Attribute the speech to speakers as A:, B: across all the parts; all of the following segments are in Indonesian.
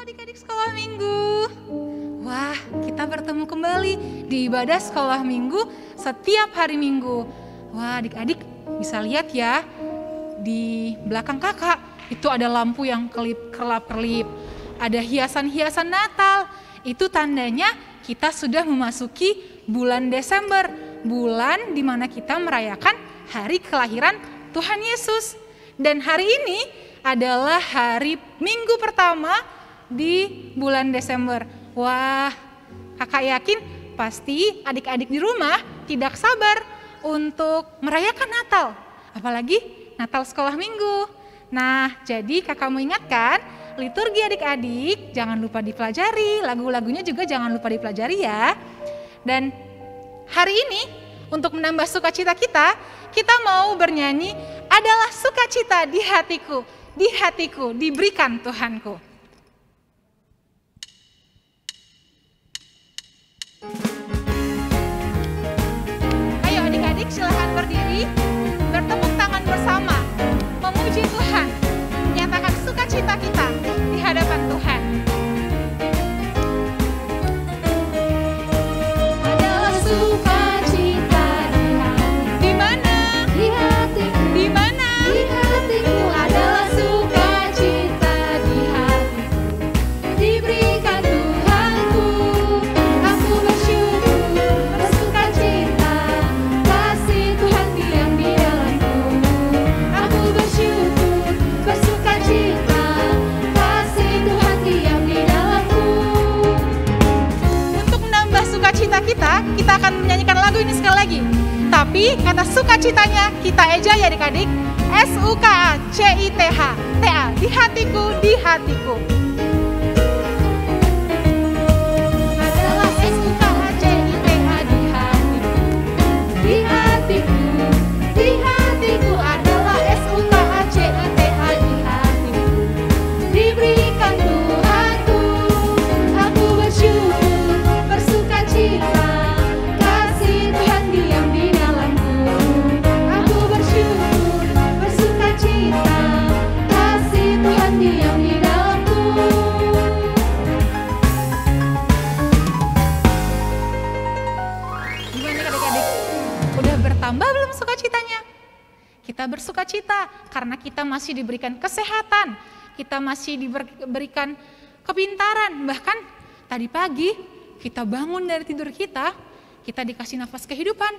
A: adik-adik sekolah minggu. Wah, kita bertemu kembali di ibadah sekolah minggu setiap hari minggu. Wah, adik-adik bisa lihat ya, di belakang kakak itu ada lampu yang kerlap-kerlip. Ada hiasan-hiasan Natal. Itu tandanya kita sudah memasuki bulan Desember. Bulan di mana kita merayakan hari kelahiran Tuhan Yesus. Dan hari ini adalah hari minggu pertama di bulan Desember. Wah, kakak yakin pasti adik-adik di rumah tidak sabar untuk merayakan Natal. Apalagi Natal sekolah minggu. Nah, jadi kakak mau ingatkan, liturgi adik-adik jangan lupa dipelajari, lagu-lagunya juga jangan lupa dipelajari ya. Dan hari ini untuk menambah sukacita kita, kita mau bernyanyi adalah sukacita di hatiku diberikan Tuhanku. Ayo adik-adik silahkan berdiri, bertepuk tangan bersama, memuji Tuhan, menyatakan sukacita kita di hadapan Tuhan. Adalah sukacita di mana? Di hatiku. Di mana? Di hatiku. Adalah sukacita di hatiku diberikan Tuhanku. Aku bersyukur bersukacita, kasih Tuhan diam di dalamku. Aku bersyukur bersukacita, kasih Tuhan diam di dalamku. Untuk menambah sukacita kita akan menyanyikan lagu ini sekali lagi. Tapi kata sukacitanya kita eja ya adik-adik. SUKACITH, TA, di hatiku. Adalah SUKACITH di hatiku. Di hatiku adalah SUKACITH di hatiku diberikan Tuhanku. Aku bersyukur bersukacita, kasih Tuhan diam di dalamku. Aku bersyukur bersukacita, kasih Tuhan diam di dalamku. Gimana adik-adik? Udah bertambah belum sukacitanya? Kita bersukacita karena kita masih diberikan kesehatan, kita masih diberikan kepintaran. Bahkan tadi pagi kita bangun dari tidur kita dikasih nafas kehidupan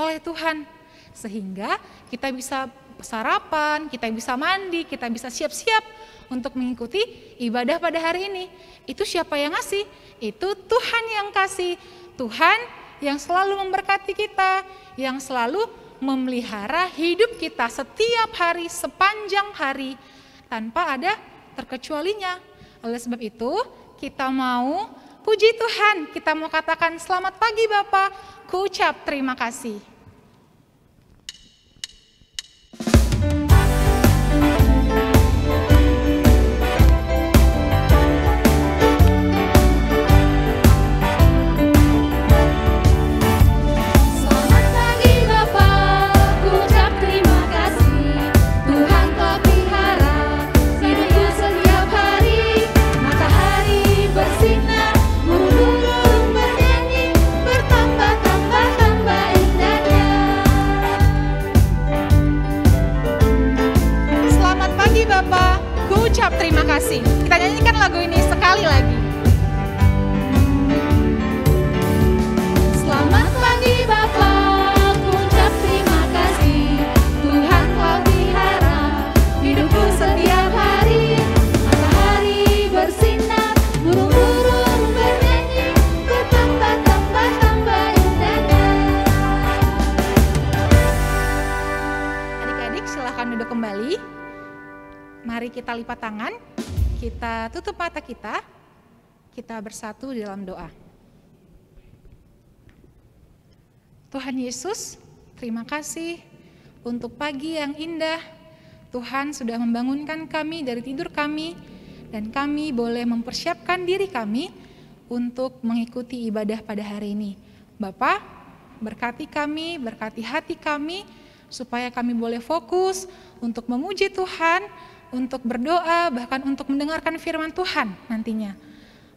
A: oleh Tuhan. Sehingga kita bisa sarapan, kita bisa mandi, kita bisa siap-siap untuk mengikuti ibadah pada hari ini. Itu siapa yang ngasih? Itu Tuhan yang kasih. Tuhan yang selalu memberkati kita, yang selalu memelihara hidup kita setiap hari, sepanjang hari, tanpa ada terkecualinya. Oleh sebab itu, kita mau puji Tuhan, kita mau katakan selamat pagi Bapak, ku ucap terima kasih. Selamat pagi Bapak, ku ucap terima kasih. Tuhan telah pelihara hidupku setiap hari. Matahari bersinar, burung-burung bernyanyi, bertambah-tambah indahnya. Selamat pagi Bapak, ku ucap terima kasih. Kita nyanyikan lagu ini sekali lagi. Selamat pagi Bapak, ku ucap terima kasih. Tuhan telah pelihara hidupku setiap hari. Matahari bersinar, burung-burung bernyanyi, bertambah-tambah indahnya. Adik-adik silahkan duduk kembali. Mari kita lipat tangan, kita tutup mata kita bersatu dalam doa. Tuhan Yesus, terima kasih untuk pagi yang indah. Tuhan sudah membangunkan kami dari tidur kami, dan kami boleh mempersiapkan diri kami untuk mengikuti ibadah pada hari ini. Bapa, berkati kami, berkati hati kami, supaya kami boleh fokus untuk memuji Tuhan, untuk berdoa, bahkan untuk mendengarkan firman Tuhan nantinya.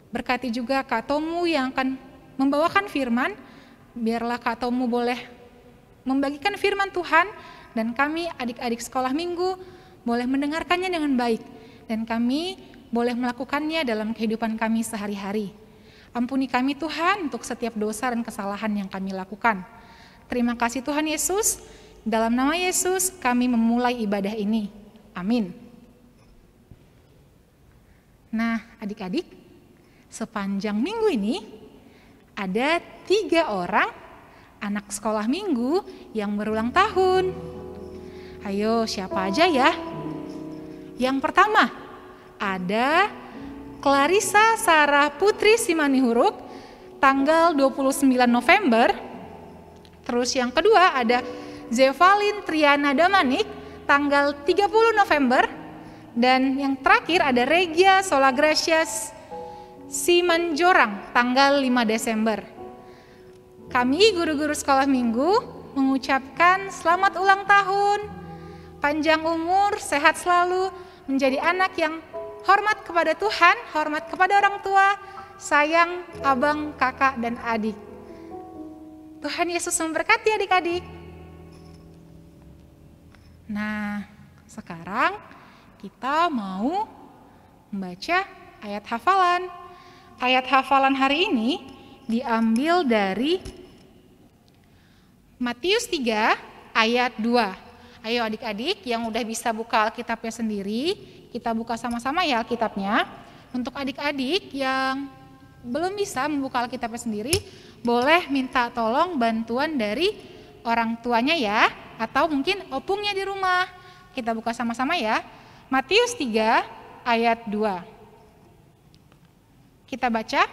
A: Berkati juga Kak Tomu yang akan membawakan firman, biarlah Kak Tomu boleh membagikan firman Tuhan, dan kami adik-adik sekolah minggu boleh mendengarkannya dengan baik, dan kami boleh melakukannya dalam kehidupan kami sehari-hari. Ampuni kami Tuhan untuk setiap dosa dan kesalahan yang kami lakukan. Terima kasih Tuhan Yesus, dalam nama Yesus kami memulai ibadah ini. Amin. Nah adik-adik, sepanjang minggu ini ada 3 orang anak sekolah minggu yang berulang tahun. Ayo siapa aja ya? Yang pertama ada Clarissa Sarah Putri Simanihuruk tanggal 29 November. Terus yang kedua ada Zevalin Triana Damanik tanggal 30 November. Dan yang terakhir ada Regia Solagracias Simanjorang tanggal 5 Desember. Kami guru-guru sekolah minggu mengucapkan selamat ulang tahun, panjang umur, sehat selalu, menjadi anak yang hormat kepada Tuhan, hormat kepada orang tua, sayang abang, kakak, dan adik. Tuhan Yesus memberkati adik-adik. Nah, sekarang kita mau membaca ayat hafalan. Ayat hafalan hari ini diambil dari Matius 3 ayat 2. Ayo adik-adik yang udah bisa buka Alkitabnya sendiri, kita buka sama-sama ya Alkitabnya. Untuk adik-adik yang belum bisa membuka Alkitabnya sendiri, boleh minta tolong bantuan dari orang tuanya ya, atau mungkin opungnya di rumah. Kita buka sama-sama ya. Matius 3 ayat 2. Kita baca,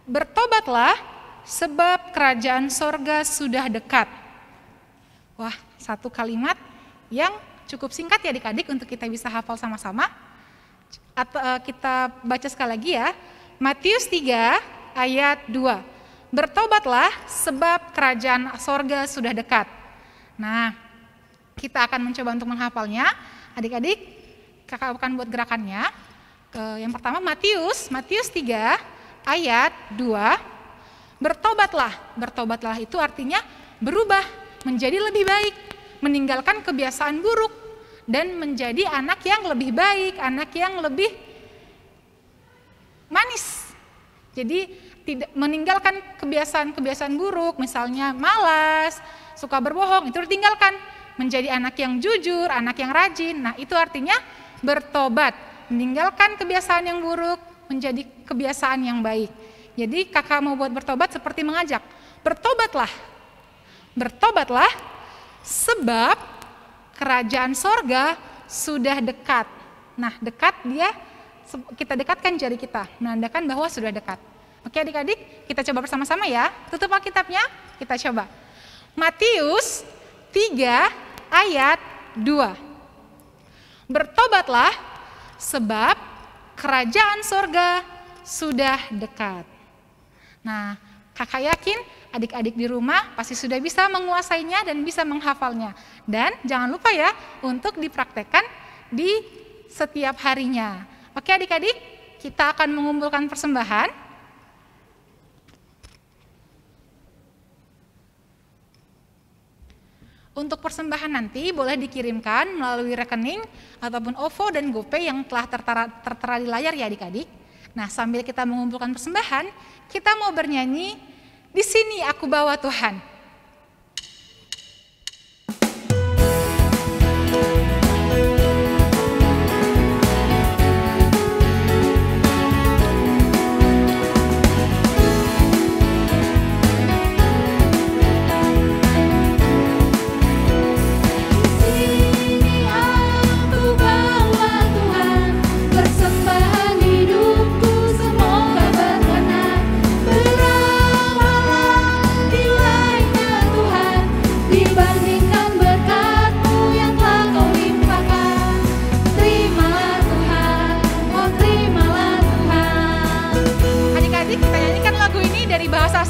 A: bertobatlah sebab kerajaan sorga sudah dekat. Wah, satu kalimat yang cukup singkat ya adik-adik untuk kita bisa hafal sama-sama. Atau kita baca sekali lagi ya. Matius 3 ayat 2. Bertobatlah sebab kerajaan sorga sudah dekat. Nah, kita akan mencoba untuk menghafalnya. Adik-adik, kakak akan buat gerakannya. Yang pertama Matius 3 ayat 2. Bertobatlah itu artinya berubah menjadi lebih baik, meninggalkan kebiasaan buruk dan menjadi anak yang lebih baik, anak yang lebih manis. Jadi tidak meninggalkan kebiasaan-kebiasaan buruk, misalnya malas, suka berbohong, itu ditinggalkan, menjadi anak yang jujur, anak yang rajin. Nah, itu artinya bertobat. Meninggalkan kebiasaan yang buruk menjadi kebiasaan yang baik. Jadi kakak mau buat bertobat seperti mengajak, bertobatlah sebab kerajaan sorga sudah dekat. Nah dekat kita dekatkan jari kita, menandakan bahwa sudah dekat. Oke adik-adik, kita coba bersama-sama ya. Tutup Alkitabnya, kita coba. Matius 3 ayat 2. Bertobatlah sebab kerajaan sorga sudah dekat. Nah, kakak yakin adik-adik di rumah pasti sudah bisa menguasainya dan bisa menghafalnya. Dan jangan lupa ya untuk dipraktekkan di setiap harinya. Oke adik-adik, kita akan mengumpulkan persembahan. Untuk persembahan nanti boleh dikirimkan melalui rekening ataupun OVO dan GoPay yang telah tertera di layar ya adik-adik. Nah sambil kita mengumpulkan persembahan, kita mau bernyanyi, di sini aku bawa Tuhan.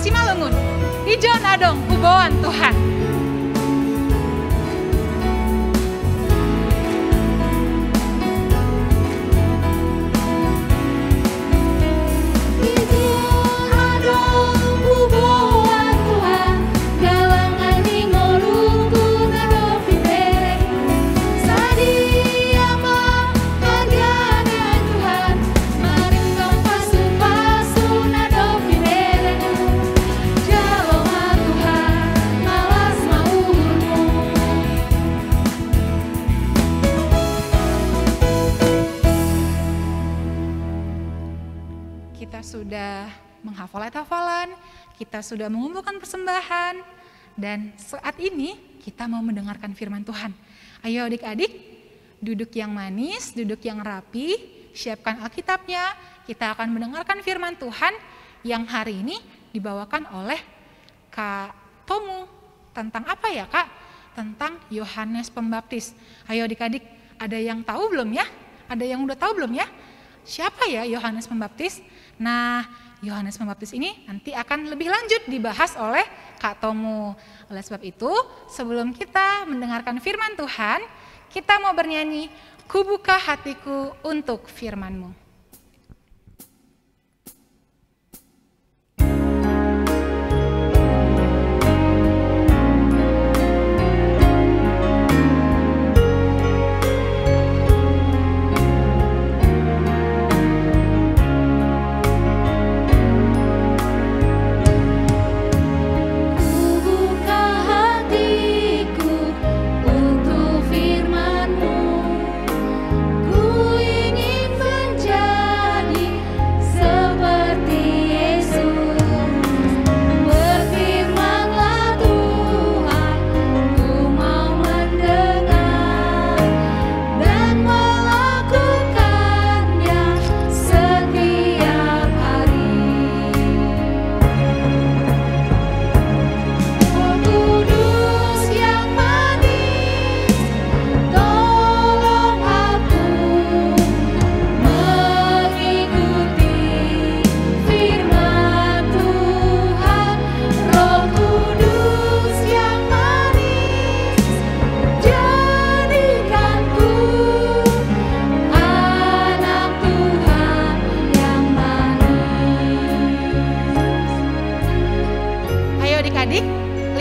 A: Simalungun, Ijon Adong, Kuboan Tuhan. kita sudah menghafal ayat hafalan, kita sudah mengumpulkan persembahan, dan saat ini kita mau mendengarkan firman Tuhan. Ayo adik-adik, duduk yang manis, duduk yang rapi, siapkan Alkitabnya, kita akan mendengarkan firman Tuhan yang hari ini dibawakan oleh Kak Tomu. Tentang apa ya Kak? Tentang Yohanes Pembaptis. Ayo adik-adik, ada yang tahu belum ya? Ada yang udah tahu belum ya? Siapa ya Yohanes Pembaptis? Nah, Yohanes Pembaptis ini nanti akan lebih lanjut dibahas oleh Kak Tomu. Oleh sebab itu, sebelum kita mendengarkan firman Tuhan, kita mau bernyanyi, "Kubuka hatiku untuk firman-Mu."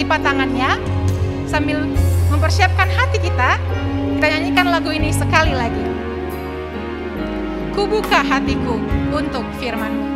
A: Lipat tangannya sambil mempersiapkan hati kita nyanyikan lagu ini sekali lagi. Kubuka hatiku untuk firman-Mu.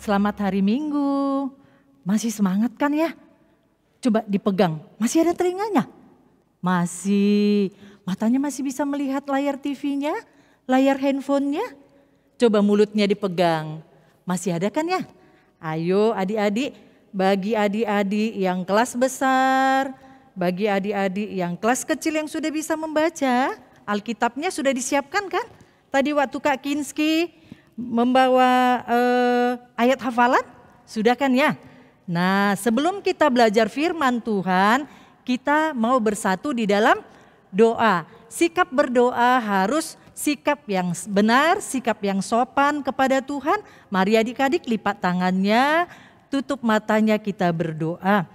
B: Selamat hari Minggu. Masih semangat kan ya? Coba dipegang, masih ada telinganya? Masih. Matanya masih bisa melihat layar TV-nya, layar handphonenya? Coba mulutnya dipegang, masih ada kan ya? Ayo adik-adik, bagi adik-adik yang kelas besar, bagi adik-adik yang kelas kecil yang sudah bisa membaca, Alkitabnya sudah disiapkan kan? Tadi waktu Kak Kinski membawa ayat hafalan, sudah kan ya? Nah, sebelum kita belajar firman Tuhan, kita mau bersatu di dalam doa. Sikap berdoa harus sikap yang benar, sikap yang sopan kepada Tuhan. Mari adik-adik lipat tangannya, tutup matanya, kita berdoa.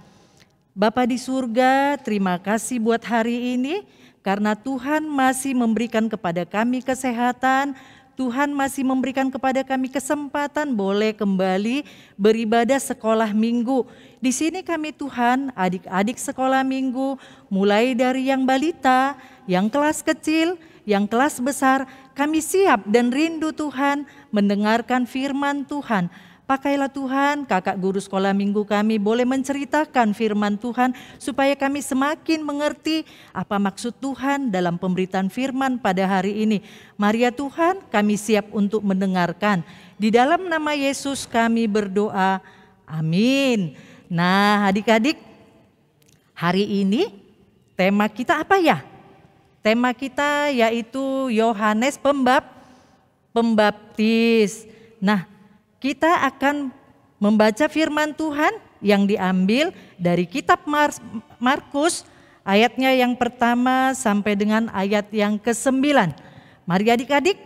B: Bapa di surga, terima kasih buat hari ini karena Tuhan masih memberikan kepada kami kesehatan. Tuhan masih memberikan kepada kami kesempatan boleh kembali beribadah sekolah minggu. Di sini kami Tuhan, adik-adik sekolah minggu, mulai dari yang balita, yang kelas kecil, yang kelas besar, kami siap dan rindu Tuhan mendengarkan firman Tuhan. Pakailah Tuhan, kakak guru sekolah minggu kami boleh menceritakan firman Tuhan supaya kami semakin mengerti apa maksud Tuhan dalam pemberitaan firman pada hari ini. Mari ya Tuhan, kami siap untuk mendengarkan. Di dalam nama Yesus kami berdoa, amin. Nah adik-adik, hari ini tema kita apa ya? Tema kita yaitu Yohanes Pembaptis. Nah, kita akan membaca firman Tuhan yang diambil dari kitab Markus, ayatnya yang pertama sampai dengan ayat yang ke-9. Mari adik-adik,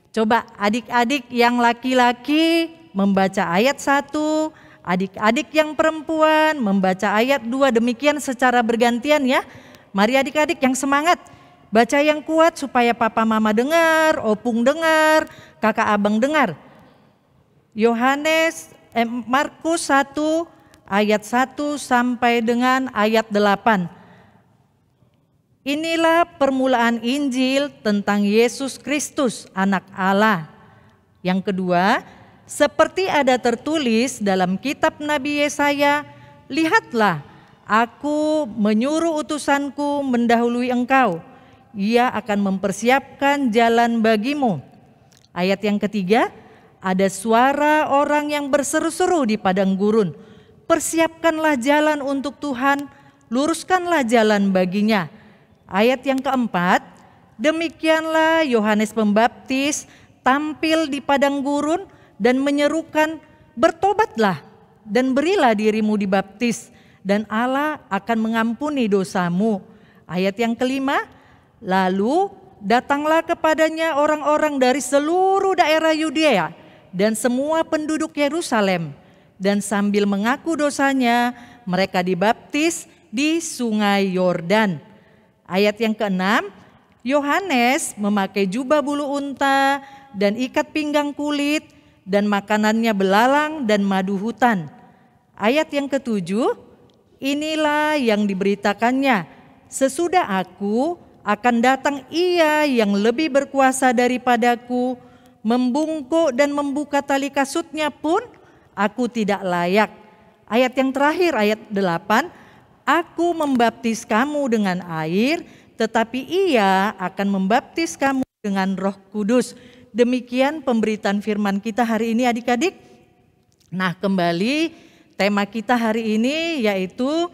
B: coba adik-adik yang laki-laki membaca ayat 1, adik-adik yang perempuan membaca ayat 2, demikian secara bergantian ya. Mari adik-adik yang semangat, baca yang kuat supaya papa mama dengar, opung dengar, kakak abang dengar. Markus 1 ayat 1 sampai dengan ayat 8. Inilah permulaan Injil tentang Yesus Kristus, anak Allah. Yang kedua, seperti ada tertulis dalam kitab Nabi Yesaya, lihatlah, aku menyuruh utusanku mendahului engkau. Ia akan mempersiapkan jalan bagimu. Ayat yang ketiga, ada suara orang yang berseru-seru di padang gurun. Persiapkanlah jalan untuk Tuhan, luruskanlah jalan baginya. Ayat yang keempat, demikianlah Yohanes Pembaptis tampil di padang gurun dan menyerukan, bertobatlah dan berilah dirimu dibaptis dan Allah akan mengampuni dosamu. Ayat yang kelima, lalu datanglah kepadanya orang-orang dari seluruh daerah Yudea dan semua penduduk Yerusalem, dan sambil mengaku dosanya mereka dibaptis di sungai Yordan. Ayat yang keenam, Yohanes memakai jubah bulu unta dan ikat pinggang kulit, dan makanannya belalang dan madu hutan. Ayat yang ketujuh, inilah yang diberitakannya, sesudah aku akan datang Ia yang lebih berkuasa daripadaku, membungkuk dan membuka tali kasutnya pun aku tidak layak. Ayat yang terakhir, ayat 8, aku membaptis kamu dengan air, tetapi Ia akan membaptis kamu dengan Roh Kudus. Demikian pemberitaan firman kita hari ini adik-adik. Nah kembali tema kita hari ini yaitu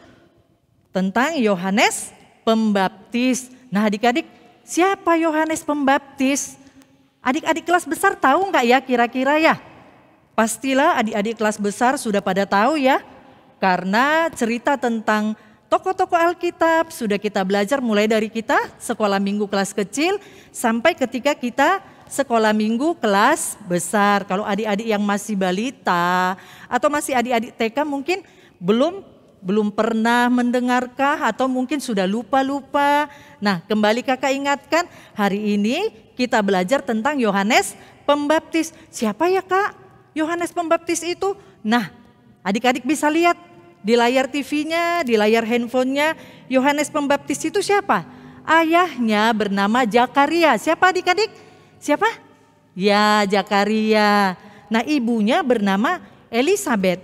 B: tentang Yohanes Pembaptis. Nah adik-adik, siapa Yohanes Pembaptis? Adik-adik kelas besar tahu nggak ya kira-kira ya? Pastilah adik-adik kelas besar sudah pada tahu ya. Karena cerita tentang tokoh-tokoh Alkitab sudah kita belajar mulai dari kita sekolah minggu kelas kecil sampai ketika kita sekolah minggu kelas besar. Kalau adik-adik yang masih balita atau masih adik-adik TK mungkin belum pernah mendengarkah atau mungkin sudah lupa-lupa. Nah kembali kakak ingatkan, hari ini kita belajar tentang Yohanes Pembaptis. Siapa ya kak Yohanes Pembaptis itu? Nah adik-adik bisa lihat di layar TV-nya, di layar handphonenya, Yohanes Pembaptis itu siapa? Ayahnya bernama Zakaria. Siapa adik-adik? Siapa? Ya Zakaria. Nah ibunya bernama Elisabet.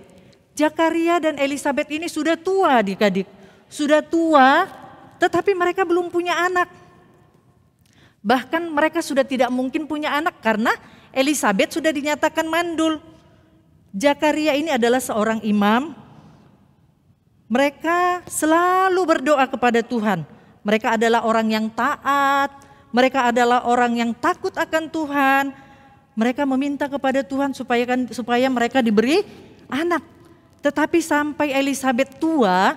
B: Zakaria dan Elisabet ini sudah tua adik-adik. Sudah tua tetapi mereka belum punya anak. Bahkan mereka sudah tidak mungkin punya anak karena Elisabet sudah dinyatakan mandul. Zakaria ini adalah seorang imam. Mereka selalu berdoa kepada Tuhan. Mereka adalah orang yang taat. Mereka adalah orang yang takut akan Tuhan. Mereka meminta kepada Tuhan supaya mereka diberi anak. Tetapi sampai Elisabet tua,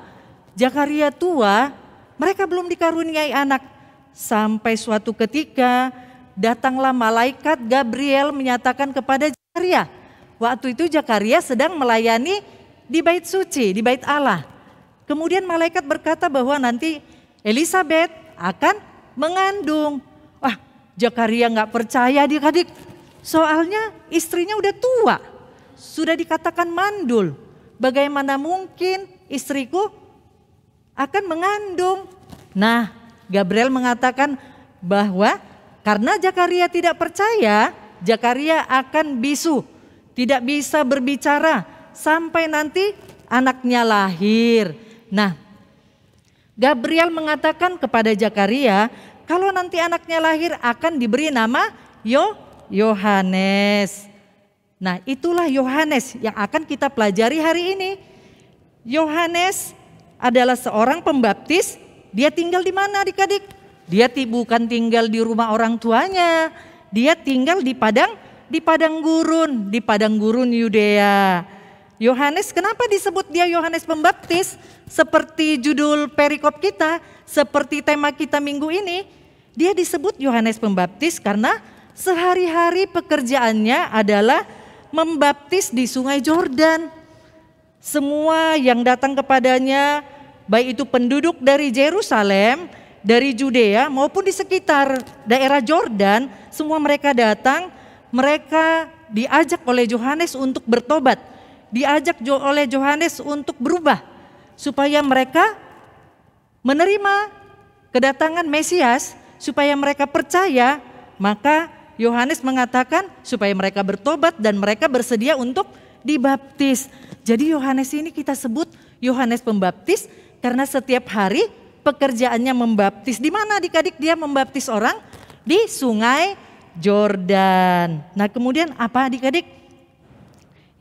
B: Zakaria tua, mereka belum dikaruniai anak. Sampai suatu ketika datanglah malaikat Gabriel menyatakan kepada Zakaria. Waktu itu Zakaria sedang melayani di bait suci, di bait Allah. Kemudian malaikat berkata bahwa nanti Elisabet akan mengandung. Wah, Zakaria nggak percaya adik-adik. Soalnya istrinya udah tua, sudah dikatakan mandul. Bagaimana mungkin istriku akan mengandung? Nah, Gabriel mengatakan bahwa karena Zakaria tidak percaya, Zakaria akan bisu. tidak bisa berbicara sampai nanti anaknya lahir. Nah, Gabriel mengatakan kepada Zakaria, kalau nanti anaknya lahir akan diberi nama Yohanes. Nah, itulah Yohanes yang akan kita pelajari hari ini. Yohanes adalah seorang pembaptis. Dia tinggal di mana adik-adik? Dia bukan tinggal di rumah orang tuanya. Dia tinggal di padang gurun Yudea. Yohanes, kenapa disebut dia Yohanes Pembaptis? Seperti judul perikop kita, seperti tema kita minggu ini, dia disebut Yohanes Pembaptis karena sehari-hari pekerjaannya adalah membaptis di Sungai Yordan. Semua yang datang kepadanya, baik itu penduduk dari Yerusalem, dari Judea maupun di sekitar daerah Yordan, semua mereka datang, mereka diajak oleh Yohanes untuk bertobat. Diajak oleh Yohanes untuk berubah supaya mereka menerima kedatangan Mesias, supaya mereka percaya. Maka Yohanes mengatakan supaya mereka bertobat dan mereka bersedia untuk dibaptis. Jadi Yohanes ini kita sebut Yohanes Pembaptis karena setiap hari pekerjaannya membaptis. Di mana adik-adik dia membaptis orang? Di Sungai Yordan. Nah, kemudian apa adik-adik?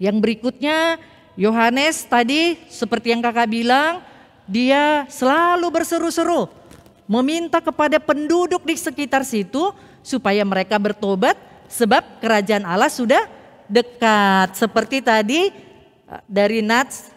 B: Yang berikutnya, Yohanes tadi seperti yang kakak bilang, dia selalu berseru-seru meminta kepada penduduk di sekitar situ supaya mereka bertobat sebab kerajaan Allah sudah dekat. Seperti tadi dari nats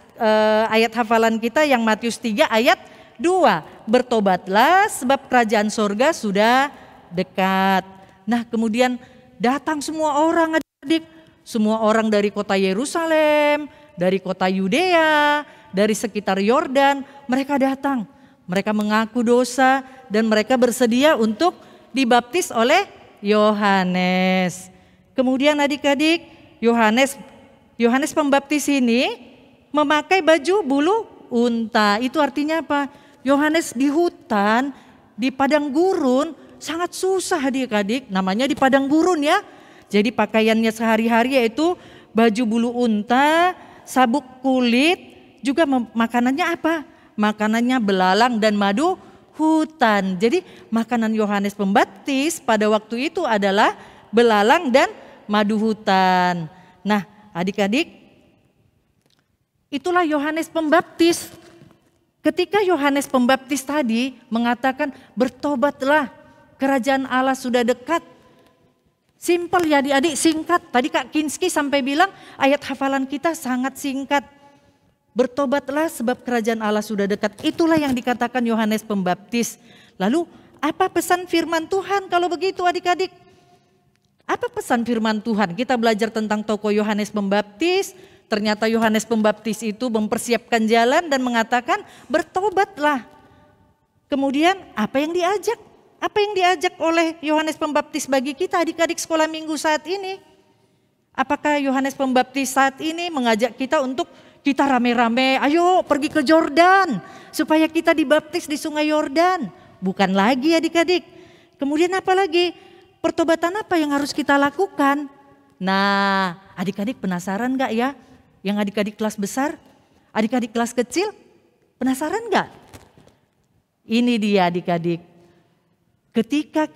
B: ayat hafalan kita yang Matius 3 ayat 2. Bertobatlah sebab kerajaan sorga sudah dekat. Nah, kemudian datang semua orang adik-adik. Semua orang dari kota Yerusalem, dari kota Yudea, dari sekitar Yordan, mereka datang. Mereka mengaku dosa dan mereka bersedia untuk dibaptis oleh Yohanes. Kemudian adik-adik, Yohanes Pembaptis ini memakai baju bulu unta. Itu artinya apa? Yohanes di hutan, di padang gurun, sangat susah adik-adik. Namanya di padang gurun ya. Jadi pakaiannya sehari-hari yaitu baju bulu unta, sabuk kulit, juga makanannya apa? Makanannya belalang dan madu hutan. Jadi makanan Yohanes Pembaptis pada waktu itu adalah belalang dan madu hutan. Nah, adik-adik, itulah Yohanes Pembaptis. Ketika Yohanes Pembaptis tadi mengatakan bertobatlah, kerajaan Allah sudah dekat. Simpel ya adik-adik, singkat. Tadi Kak Kinski sampai bilang ayat hafalan kita sangat singkat. Bertobatlah sebab kerajaan Allah sudah dekat. Itulah yang dikatakan Yohanes Pembaptis. Lalu apa pesan firman Tuhan kalau begitu adik-adik? Apa pesan firman Tuhan? Kita belajar tentang tokoh Yohanes Pembaptis. Ternyata Yohanes Pembaptis itu mempersiapkan jalan dan mengatakan bertobatlah. Kemudian apa yang diajak? Apa yang diajak oleh Yohanes Pembaptis bagi kita adik-adik sekolah minggu saat ini? Apakah Yohanes Pembaptis saat ini mengajak kita untuk kita rame-rame, ayo pergi ke Yordan supaya kita dibaptis di Sungai Yordan? Bukan lagi adik-adik. Kemudian apa lagi? Pertobatan apa yang harus kita lakukan? Nah, adik-adik penasaran gak ya? Yang adik-adik kelas besar, adik-adik kelas kecil, penasaran gak? Ini dia adik-adik. Ketika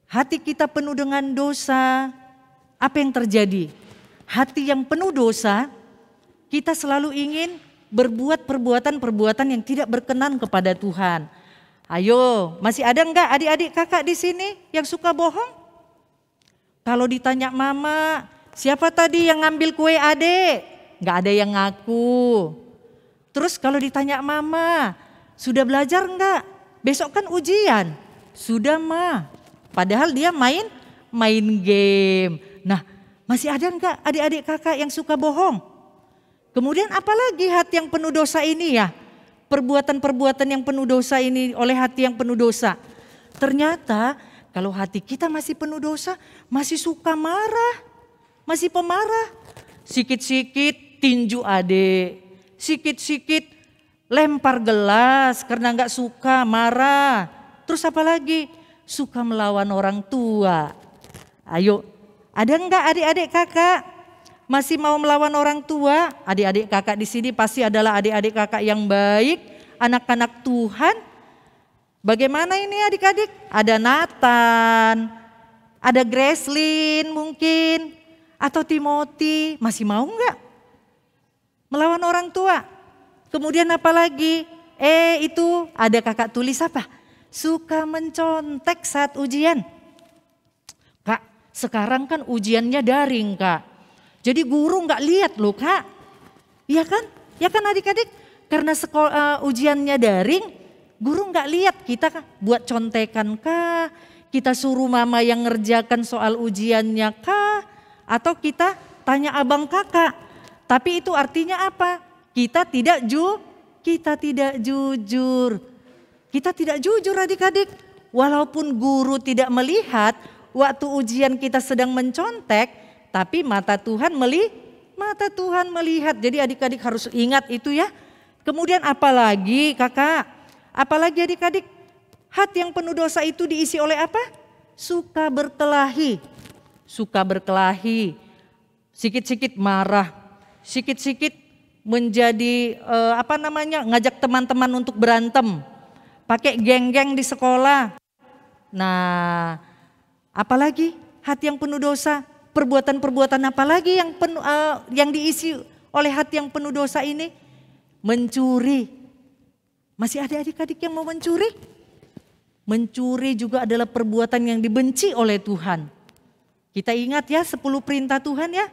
B: hati kita penuh dengan dosa, apa yang terjadi? Hati yang penuh dosa, kita selalu ingin berbuat perbuatan-perbuatan yang tidak berkenan kepada Tuhan. Ayo, masih ada enggak adik-adik kakak di sini yang suka bohong? Kalau ditanya mama, siapa tadi yang ngambil kue adek? Enggak ada yang ngaku. Terus kalau ditanya mama, sudah belajar enggak? Besok kan ujian. Sudah mah. Padahal dia main game. Nah, masih ada enggak adik-adik kakak yang suka bohong? Kemudian apalagi hati yang penuh dosa ini ya? Perbuatan-perbuatan yang penuh dosa ini oleh hati yang penuh dosa. Ternyata kalau hati kita masih penuh dosa, masih suka marah. Masih pemarah. Sikit-sikit tinju adik. Sikit-sikit lempar gelas karena nggak suka, marah. Terus apa lagi? Suka melawan orang tua. Ayo Ada enggak adik-adik kakak masih mau melawan orang tua? Adik-adik kakak di sini pasti adalah adik-adik kakak yang baik, anak-anak Tuhan. Bagaimana ini adik-adik? Ada Nathan, ada Gracelyn mungkin, atau Timothy, masih mau enggak melawan orang tua? Kemudian apa lagi? Itu ada kakak tulis apa? Suka mencontek saat ujian. Kak, sekarang kan ujiannya daring kak. Jadi guru nggak lihat loh kak. Iya kan? Ya kan adik-adik? Karena ujiannya daring, guru nggak lihat kita buat contekan kah? Kita suruh mama yang ngerjakan soal ujiannya kah? Atau kita tanya abang kakak? Tapi itu artinya apa? Kita tidak jujur. Kita tidak jujur adik-adik. Walaupun guru tidak melihat waktu ujian kita sedang mencontek, tapi mata Tuhan melihat. Jadi adik-adik harus ingat itu ya. Kemudian apalagi kakak? Apalagi adik-adik? Hati yang penuh dosa itu diisi oleh apa? Suka berkelahi. Sikit-sikit marah. Sikit-sikit menjadi ngajak teman-teman untuk berantem. Pakai geng-geng di sekolah. Nah, apalagi hati yang penuh dosa, perbuatan-perbuatan apalagi yang diisi oleh hati yang penuh dosa ini? Mencuri. Masih ada adik-adik yang mau mencuri? Mencuri juga adalah perbuatan yang dibenci oleh Tuhan. Kita ingat ya 10 perintah Tuhan ya.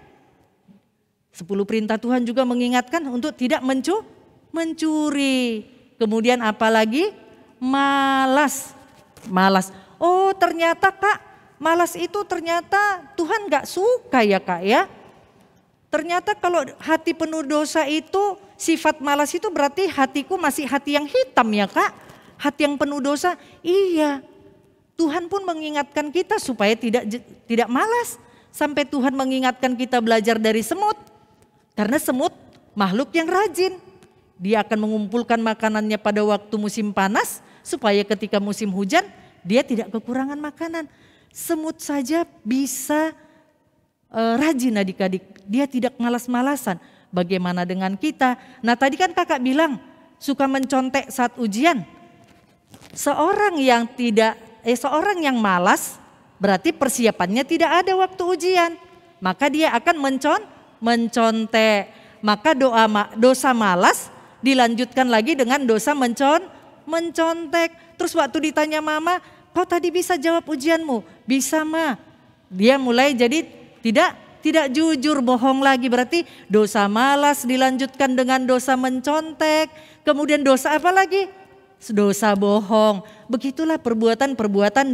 B: 10 perintah Tuhan juga mengingatkan untuk tidak mencuri. Kemudian apalagi? Malas. Oh ternyata kak, malas itu ternyata Tuhan gak suka ya kak ya. Ternyata kalau hati penuh dosa itu, sifat malas itu berarti hatiku masih hati yang hitam ya kak. Hati yang penuh dosa, iya. Tuhan pun mengingatkan kita supaya tidak malas. Sampai Tuhan mengingatkan kita belajar dari semut. Karena semut makhluk yang rajin. Dia akan mengumpulkan makanannya pada waktu musim panas supaya ketika musim hujan dia tidak kekurangan makanan. Semut saja bisa rajin adik-adik. Dia tidak malas-malasan. Bagaimana dengan kita? Nah tadi kan kakak bilang suka mencontek saat ujian. Seorang yang malas berarti persiapannya tidak ada waktu ujian. Maka dia akan mencontek. Maka dosa malas dilanjutkan lagi dengan dosa mencontek. Terus waktu ditanya mama, kau tadi bisa jawab ujianmu? Bisa ma. Dia mulai jadi tidak jujur, bohong lagi. Berarti dosa malas dilanjutkan dengan dosa mencontek. Kemudian dosa apa lagi? Dosa bohong. Begitulah perbuatan-perbuatan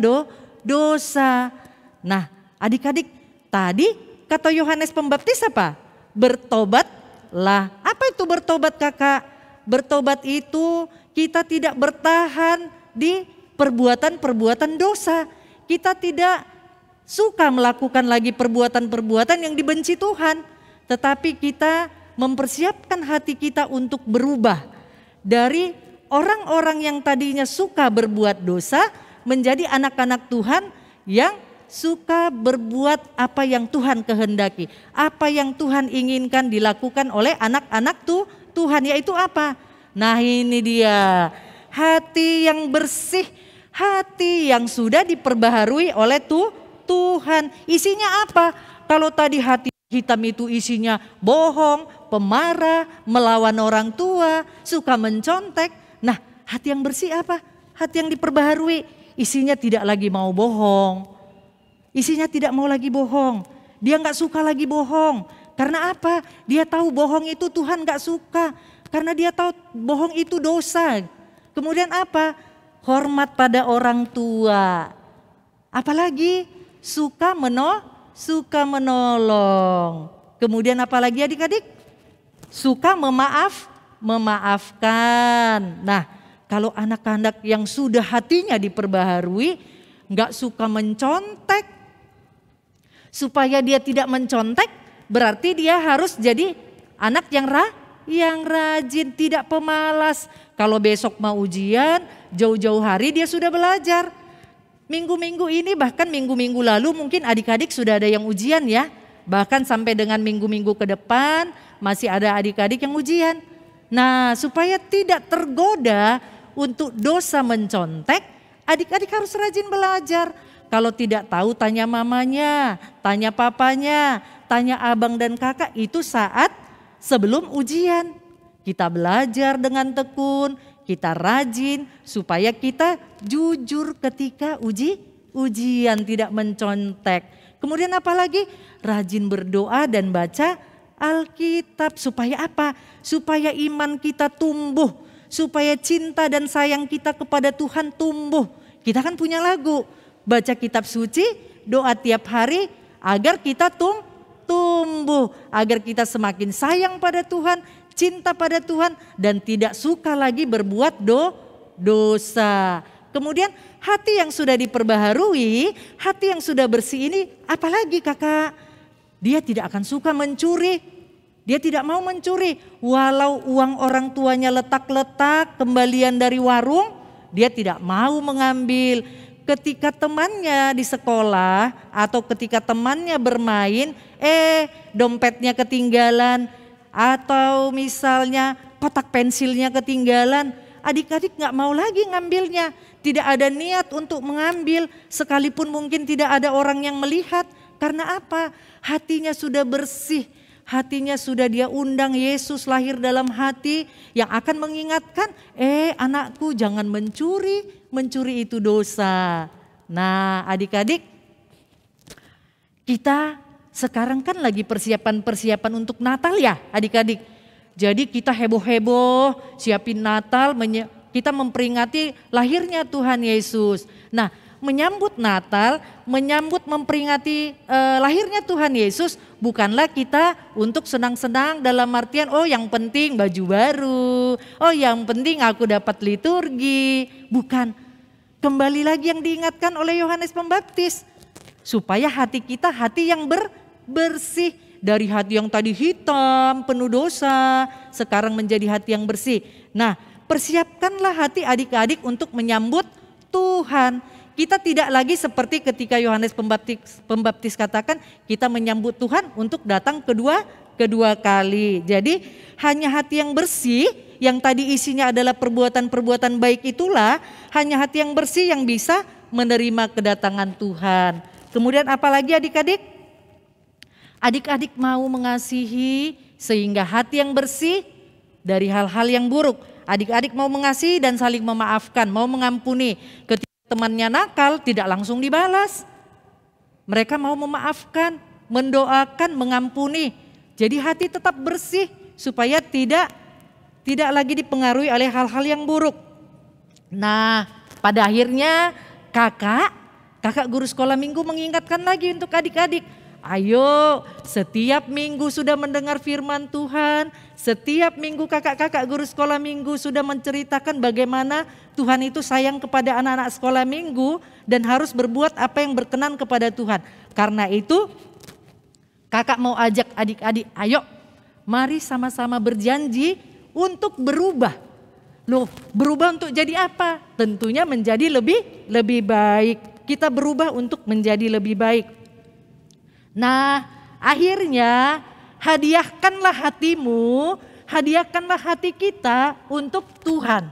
B: dosa. Nah adik-adik tadi kata Yohanes Pembaptis apa? Bertobatlah. Apa itu bertobat kakak? Bertobat itu kita tidak bertahan di perbuatan-perbuatan dosa. Kita tidak suka melakukan lagi perbuatan-perbuatan yang dibenci Tuhan. Tetapi kita mempersiapkan hati kita untuk berubah. Dari orang-orang yang tadinya suka berbuat dosa menjadi anak-anak Tuhan yang suka berbuat apa yang Tuhan kehendaki. Apa yang Tuhan inginkan dilakukan oleh anak-anak Tuhan, yaitu apa? Nah ini dia, hati yang bersih, hati yang sudah diperbaharui oleh Tuhan. Isinya apa? Kalau tadi hati hitam itu isinya bohong, pemarah, melawan orang tua, suka mencontek. Nah hati yang bersih apa? Hati yang diperbaharui, isinya tidak lagi mau bohong. Isinya tidak mau lagi bohong. Dia gak suka lagi bohong. Karena apa? Dia tahu bohong itu Tuhan gak suka. Karena dia tahu bohong itu dosa. Kemudian apa? Hormat pada orang tua. Apalagi suka menolong. Kemudian apalagi adik-adik? Suka memaafkan. Nah kalau anak-anak yang sudah hatinya diperbaharui, gak suka mencontek. Supaya dia tidak mencontek, berarti dia harus jadi anak yang rajin, tidak pemalas. Kalau besok mau ujian, jauh-jauh hari dia sudah belajar. Minggu-minggu ini bahkan minggu-minggu lalu mungkin adik-adik sudah ada yang ujian ya. Bahkan sampai dengan minggu-minggu ke depan masih ada adik-adik yang ujian. Nah, supaya tidak tergoda untuk dosa mencontek, adik-adik harus rajin belajar. Kalau tidak tahu tanya mamanya, tanya papanya, tanya abang dan kakak, itu saat sebelum ujian. Kita belajar dengan tekun, kita rajin supaya kita jujur ketika ujian, tidak mencontek. Kemudian apalagi? Rajin berdoa dan baca Alkitab. Supaya apa? Supaya iman kita tumbuh, supaya cinta dan sayang kita kepada Tuhan tumbuh. Kita kan punya lagu, baca kitab suci, doa tiap hari agar kita tumbuh, agar kita semakin sayang pada Tuhan, cinta pada Tuhan, dan tidak suka lagi berbuat dosa. Kemudian hati yang sudah diperbaharui, hati yang sudah bersih ini, apalagi kakak? Dia tidak akan suka mencuri. Dia tidak mau mencuri. Walau uang orang tuanya letak-letak, kembalian dari warung, dia tidak mau mengambil. Ketika temannya di sekolah atau ketika temannya bermain, dompetnya ketinggalan. Atau misalnya kotak pensilnya ketinggalan, adik-adik gak mau lagi ngambilnya. Tidak ada niat untuk mengambil, sekalipun mungkin tidak ada orang yang melihat. Karena apa? Hatinya sudah bersih, hatinya sudah dia undang Yesus lahir dalam hati yang akan mengingatkan, anakku jangan mencuri, mencuri itu dosa. Nah adik-adik, kita sekarang kan lagi persiapan untuk Natal ya adik-adik. Jadi kita heboh-heboh siapin Natal, kita memperingati lahirnya Tuhan Yesus. Nah menyambut Natal, memperingati lahirnya Tuhan Yesus bukanlah kita untuk senang-senang dalam artian yang penting baju baru, yang penting aku dapat liturgi. Bukan, kembali lagi yang diingatkan oleh Yohanes Pembaptis. Supaya hati kita hati yang bersih. Dari hati yang tadi hitam, penuh dosa, sekarang menjadi hati yang bersih. Nah, persiapkanlah hati adik-adik untuk menyambut Tuhan. Kita tidak lagi seperti ketika Yohanes Pembaptis katakan kita menyambut Tuhan untuk datang kedua kali. Jadi hanya hati yang bersih yang tadi isinya adalah perbuatan-perbuatan baik itulah, hanya hati yang bersih yang bisa menerima kedatangan Tuhan. Kemudian apalagi adik-adik? Adik-adik mau mengasihi sehingga hati yang bersih dari hal-hal yang buruk. Adik-adik mau mengasihi dan saling memaafkan, mau mengampuni. Ketika temannya nakal tidak langsung dibalas. Mereka mau memaafkan, mendoakan, mengampuni. Jadi hati tetap bersih supaya tidak lagi dipengaruhi oleh hal-hal yang buruk. Nah, pada akhirnya kakak guru sekolah minggu mengingatkan lagi untuk adik-adik. Ayo, setiap minggu sudah mendengar firman Tuhan, setiap minggu kakak-kakak guru sekolah minggu sudah menceritakan bagaimana Tuhan itu sayang kepada anak-anak sekolah minggu dan harus berbuat apa yang berkenan kepada Tuhan. Karena itu kakak mau ajak adik-adik, ayo mari sama-sama berjanji untuk berubah. Loh, berubah untuk jadi apa? Tentunya menjadi lebih baik. Kita berubah untuk menjadi lebih baik. Nah, akhirnya hadiahkanlah hatimu, hadiahkanlah hati kita untuk Tuhan.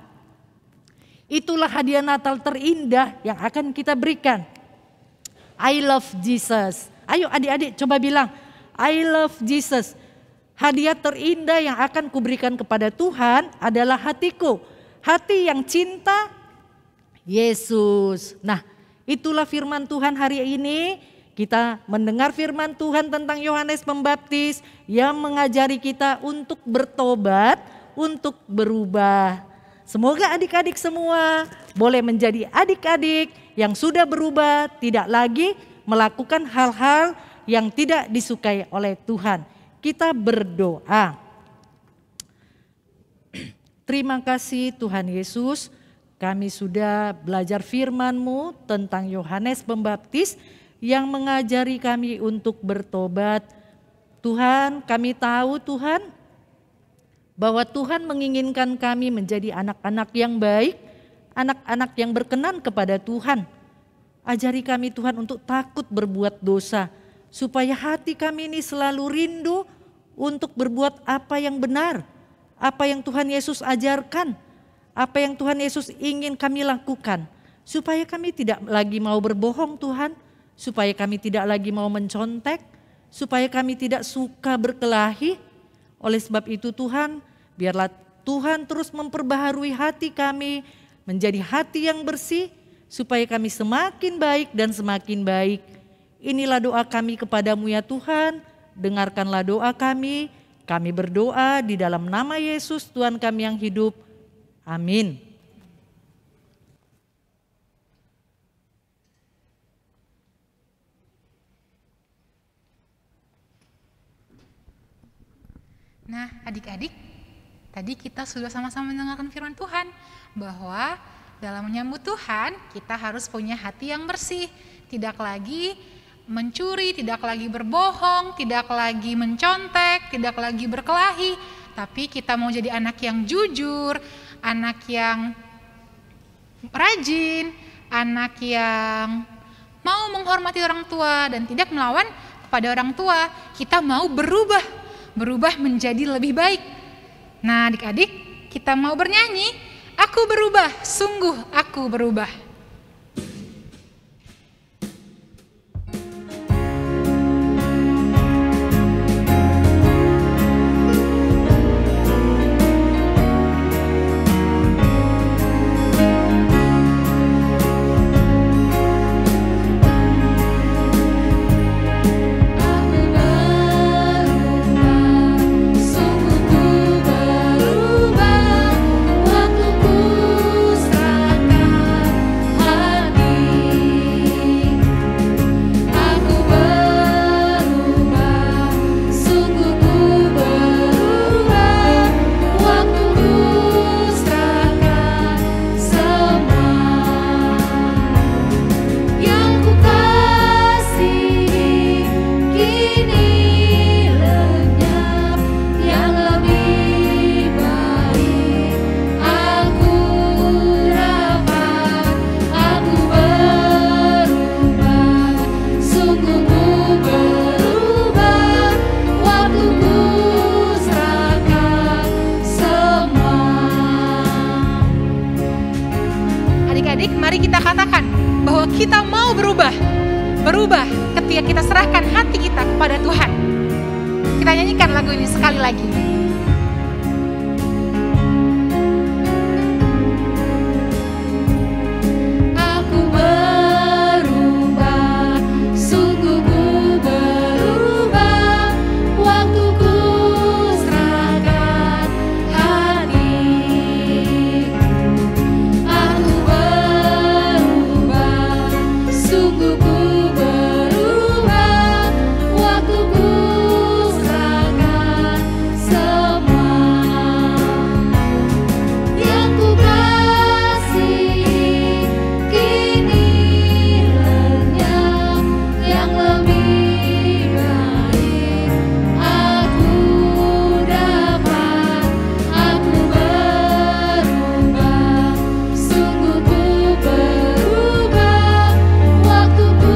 B: Itulah hadiah Natal terindah yang akan kita berikan. I love Jesus. Ayo adik-adik coba bilang, I love Jesus. Hadiah terindah yang akan kuberikan kepada Tuhan adalah hatiku. Hati yang cinta Yesus. Nah, itulah firman Tuhan hari ini. Kita mendengar firman Tuhan tentang Yohanes Pembaptis yang mengajari kita untuk bertobat, untuk berubah. Semoga adik-adik semua boleh menjadi adik-adik yang sudah berubah, tidak lagi melakukan hal-hal yang tidak disukai oleh Tuhan. Kita berdoa. Terima kasih Tuhan Yesus, kami sudah belajar firman-Mu tentang Yohanes Pembaptis yang mengajari kami untuk bertobat. Tuhan, kami tahu Tuhan bahwa Tuhan menginginkan kami menjadi anak-anak yang baik, anak-anak yang berkenan kepada Tuhan. Ajari kami Tuhan untuk takut berbuat dosa, supaya hati kami ini selalu rindu untuk berbuat apa yang benar, apa yang Tuhan Yesus ajarkan, apa yang Tuhan Yesus ingin kami lakukan. Supaya kami tidak lagi mau berbohong Tuhan, supaya kami tidak lagi mau mencontek, supaya kami tidak suka berkelahi. Oleh sebab itu Tuhan, biarlah Tuhan terus memperbaharui hati kami menjadi hati yang bersih, supaya kami semakin baik dan semakin baik. Inilah doa kami kepadamu ya Tuhan, dengarkanlah doa kami berdoa di dalam nama Yesus Tuhan kami yang hidup. Amin.
A: Nah, adik-adik, tadi kita sudah sama-sama mendengarkan firman Tuhan bahwa dalam menyambut Tuhan kita harus punya hati yang bersih, tidak lagi mencuri, tidak lagi berbohong, tidak lagi mencontek, tidak lagi berkelahi, tapi kita mau jadi anak yang jujur, anak yang rajin, anak yang mau menghormati orang tua dan tidak melawan kepada orang tua. Kita mau berubah menjadi lebih baik. Nah, adik-adik, kita mau bernyanyi, aku berubah, sungguh aku berubah. Adik-adik, mari kita katakan bahwa kita mau berubah ketika kita serahkan hati kita kepada Tuhan. Kita nyanyikan lagu ini sekali lagi. Aku berubah, sungguh ku berubah, waktuku serahkan hatiku. Aku berubah, sungguh ku berubah, waktuku serahkan semua. Yang ku kasihi kini lenyap, yang lebih baik aku dapat. Aku berubah, sungguh ku berubah, waktuku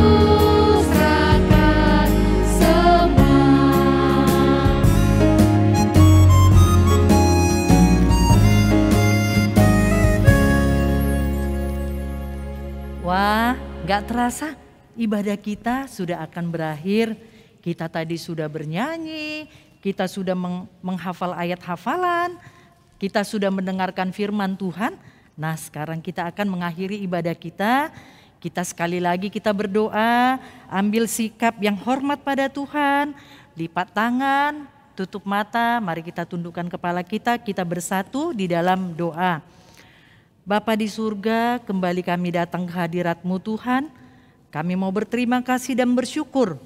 A: serahkan semua.
B: Wah, gak terasa ibadah kita sudah akan berakhir. Kita tadi sudah bernyanyi, kita sudah menghafal ayat hafalan, kita sudah mendengarkan firman Tuhan. Nah, sekarang kita akan mengakhiri ibadah kita. Kita sekali lagi kita berdoa, ambil sikap yang hormat pada Tuhan, lipat tangan, tutup mata, mari kita tundukkan kepala kita bersatu di dalam doa. Bapa di surga, kembali kami datang ke hadirat-Mu Tuhan. Kami mau berterima kasih dan bersyukur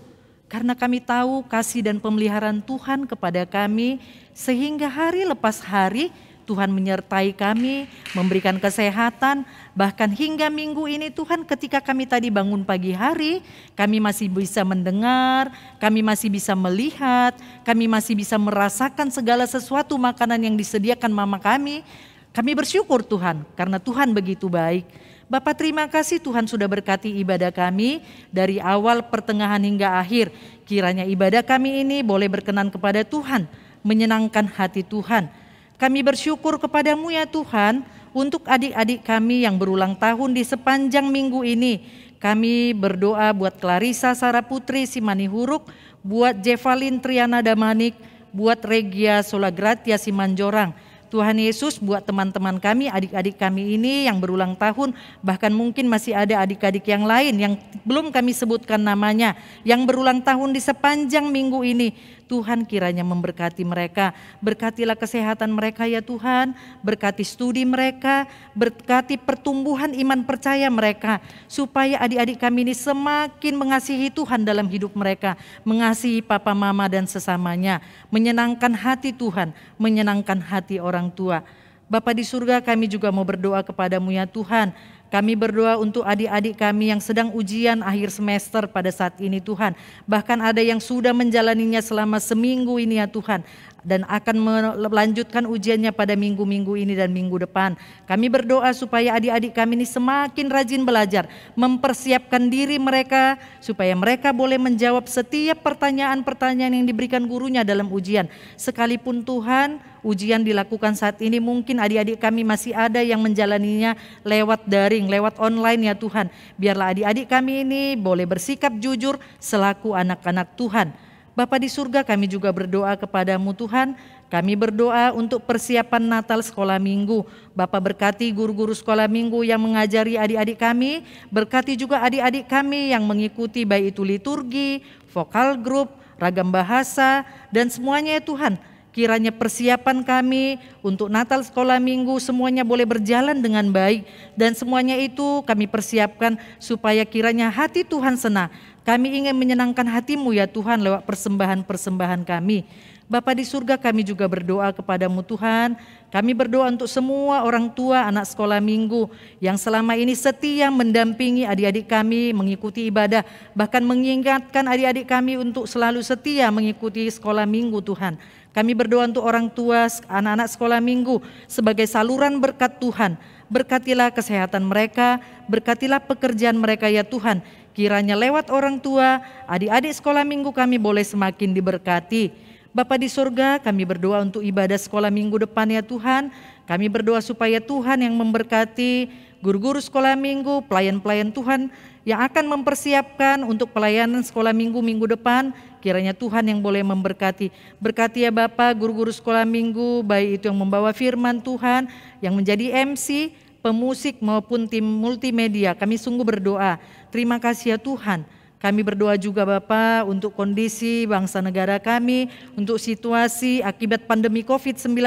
B: karena kami tahu kasih dan pemeliharaan Tuhan kepada kami, sehingga hari lepas hari Tuhan menyertai kami, memberikan kesehatan, bahkan hingga minggu ini Tuhan, ketika kami tadi bangun pagi hari, kami masih bisa mendengar, kami masih bisa melihat, kami masih bisa merasakan segala sesuatu makanan yang disediakan mama kami. Kami bersyukur Tuhan, karena Tuhan begitu baik. Bapak terima kasih Tuhan sudah berkati ibadah kami dari awal, pertengahan hingga akhir. Kiranya ibadah kami ini boleh berkenan kepada Tuhan, menyenangkan hati Tuhan. Kami bersyukur kepadamu ya Tuhan untuk adik-adik kami yang berulang tahun di sepanjang minggu ini. Kami berdoa buat Clarissa Sarah Putri Simani Huruk, buat Jevalin Triana Damanik, buat Regia Solagratia Simanjorang. Tuhan Yesus, buat teman-teman kami, adik-adik kami ini yang berulang tahun, bahkan mungkin masih ada adik-adik yang lain yang belum kami sebutkan namanya, yang berulang tahun di sepanjang minggu ini. Tuhan kiranya memberkati mereka, berkatilah kesehatan mereka ya Tuhan, berkati studi mereka, berkati pertumbuhan iman percaya mereka, supaya adik-adik kami ini semakin mengasihi Tuhan dalam hidup mereka, mengasihi papa mama dan sesamanya, menyenangkan hati Tuhan, menyenangkan hati orang tua. Bapa di surga, kami juga mau berdoa kepadamu ya Tuhan. Kami berdoa untuk adik-adik kami yang sedang ujian akhir semester pada saat ini Tuhan. Bahkan ada yang sudah menjalaninya selama seminggu ini ya Tuhan. Dan akan melanjutkan ujiannya pada minggu-minggu ini dan minggu depan. Kami berdoa supaya adik-adik kami ini semakin rajin belajar. Mempersiapkan diri mereka supaya mereka boleh menjawab setiap pertanyaan-pertanyaan yang diberikan gurunya dalam ujian. Sekalipun Tuhan, ujian dilakukan saat ini mungkin adik-adik kami masih ada yang menjalaninya lewat daring, lewat online ya Tuhan. Biarlah adik-adik kami ini boleh bersikap jujur selaku anak-anak Tuhan. Bapa di surga, kami juga berdoa kepadamu Tuhan. Kami berdoa untuk persiapan Natal sekolah minggu. Bapa berkati guru-guru sekolah minggu yang mengajari adik-adik kami. Berkati juga adik-adik kami yang mengikuti baik itu liturgi, vokal grup, ragam bahasa, dan semuanya ya Tuhan. Kiranya persiapan kami untuk Natal sekolah minggu semuanya boleh berjalan dengan baik. Dan semuanya itu kami persiapkan supaya kiranya hati Tuhan senang. Kami ingin menyenangkan hatimu ya Tuhan lewat persembahan-persembahan kami. Bapa di surga, kami juga berdoa kepadamu Tuhan. Kami berdoa untuk semua orang tua anak sekolah minggu yang selama ini setia mendampingi adik-adik kami mengikuti ibadah. Bahkan mengingatkan adik-adik kami untuk selalu setia mengikuti sekolah minggu Tuhan. Kami berdoa untuk orang tua anak-anak sekolah minggu sebagai saluran berkat Tuhan. Berkatilah kesehatan mereka, berkatilah pekerjaan mereka ya Tuhan. Kiranya lewat orang tua, adik-adik sekolah minggu kami boleh semakin diberkati. Bapa di surga, kami berdoa untuk ibadah sekolah minggu depan ya Tuhan. Kami berdoa supaya Tuhan yang memberkati guru-guru sekolah minggu, pelayan-pelayan Tuhan yang akan mempersiapkan untuk pelayanan sekolah minggu depan. Kiranya Tuhan yang boleh memberkati. Berkati ya Bapak guru-guru sekolah minggu, baik itu yang membawa firman Tuhan, yang menjadi MC, pemusik maupun tim multimedia. Kami sungguh berdoa. Terima kasih ya Tuhan. Kami berdoa juga Bapak untuk kondisi bangsa negara kami, untuk situasi akibat pandemi COVID-19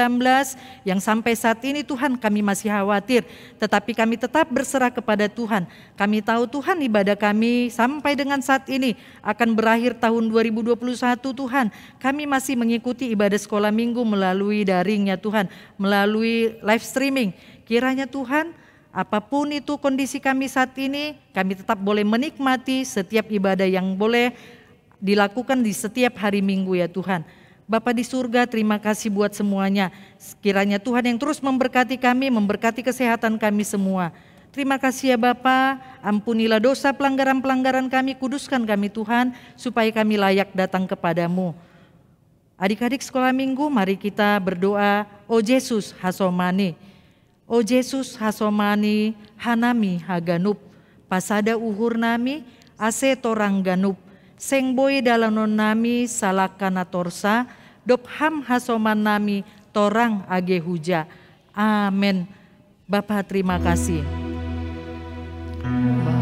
B: yang sampai saat ini Tuhan kami masih khawatir. Tetapi kami tetap berserah kepada Tuhan. Kami tahu Tuhan ibadah kami sampai dengan saat ini akan berakhir tahun 2021 Tuhan. Kami masih mengikuti ibadah sekolah minggu melalui daring ya Tuhan, melalui live streaming. Kiranya Tuhan, apapun itu kondisi kami saat ini, kami tetap boleh menikmati setiap ibadah yang boleh dilakukan di setiap hari minggu ya Tuhan. Bapa di surga, terima kasih buat semuanya. Kiranya Tuhan yang terus memberkati kami, memberkati kesehatan kami semua. Terima kasih ya Bapa, ampunilah dosa pelanggaran-pelanggaran kami, kuduskan kami Tuhan, supaya kami layak datang kepadamu. Adik-adik sekolah minggu, mari kita berdoa, O Yesus hasomani. O Yesus hasomani hanami haganup, pasada uhur nami ase torang ganup, seng boy dalanon nami salakana torsa, dop ham hasoman nami torang age huja. Amin. Bapa terima kasih.
C: Di dalam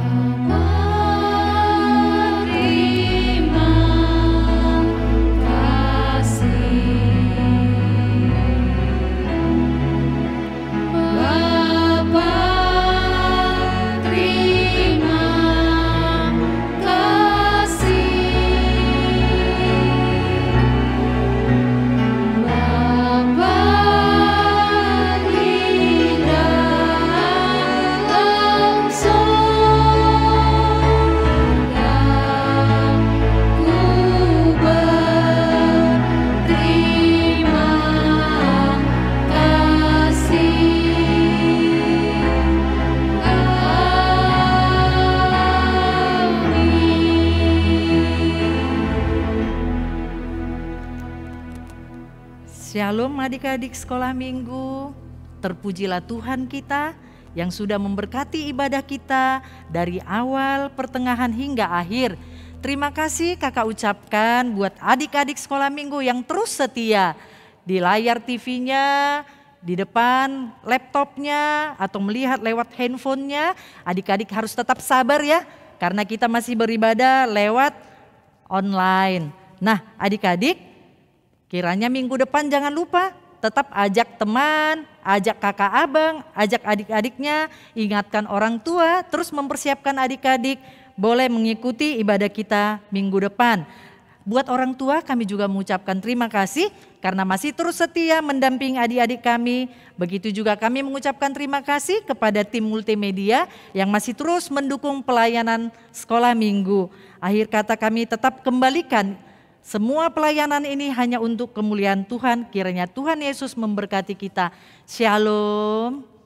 B: Shalom adik-adik sekolah minggu. Terpujilah Tuhan kita yang sudah memberkati ibadah kita dari awal, pertengahan hingga akhir. Terima kasih kakak ucapkan buat adik-adik sekolah minggu yang terus setia di layar TV-nya, di depan laptopnya atau melihat lewat handphonenya. Adik-adik harus tetap sabar ya, karena kita masih beribadah lewat online. Nah adik-adik, kiranya minggu depan jangan lupa tetap ajak teman, ajak kakak abang, ajak adik-adiknya, ingatkan orang tua, terus mempersiapkan adik-adik boleh mengikuti ibadah kita minggu depan. Buat orang tua kami juga mengucapkan terima kasih karena masih terus setia mendampingi adik-adik kami. Begitu juga kami mengucapkan terima kasih kepada tim multimedia yang masih terus mendukung pelayanan sekolah minggu. Akhir kata kami tetap kembalikan semua pelayanan ini hanya untuk kemuliaan Tuhan. Kiranya Tuhan Yesus memberkati kita. Shalom.